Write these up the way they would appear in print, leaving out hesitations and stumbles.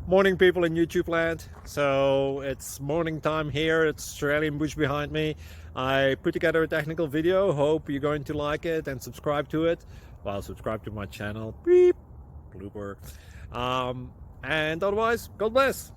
Morning, people in YouTube land. So it's morning time here. It's Australian bush behind me. I put together a technical video. Hope you're going to like it and subscribe to it. Well, subscribe to my channel. Beep. Blooper. And otherwise, God bless.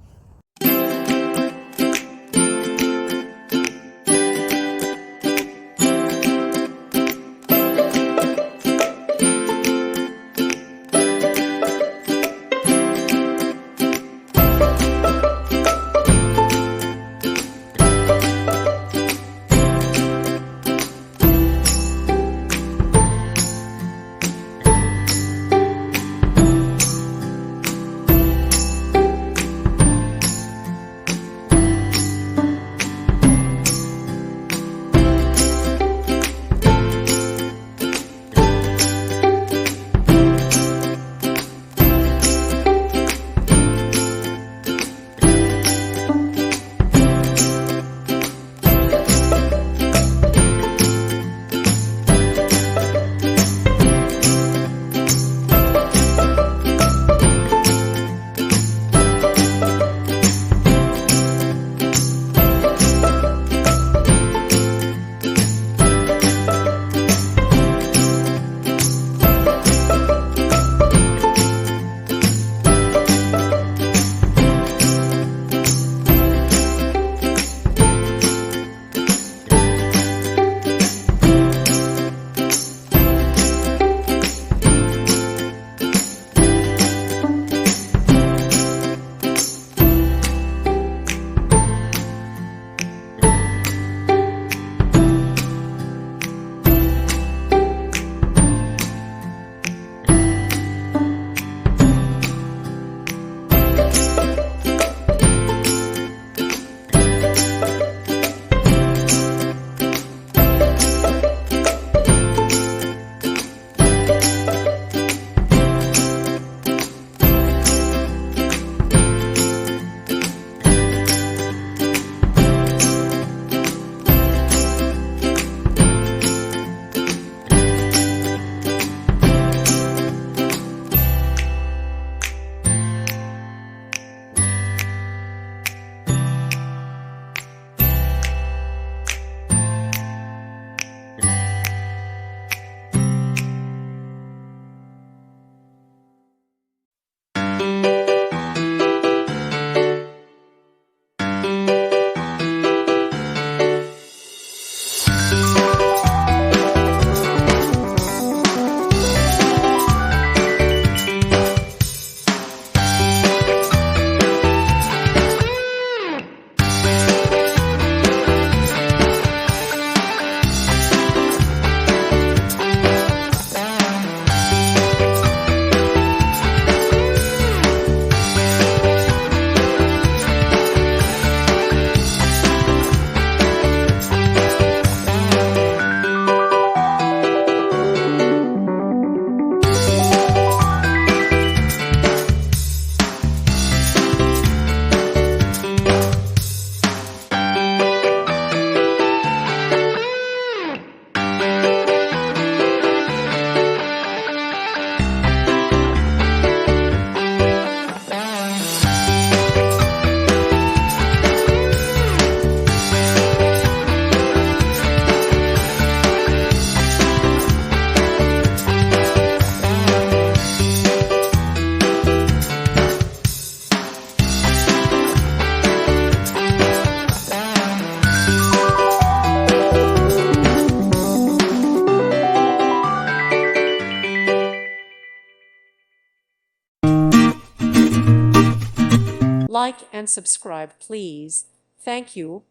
Like and subscribe, please. Thank you.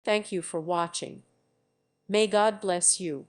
Thank you for watching. May God bless you.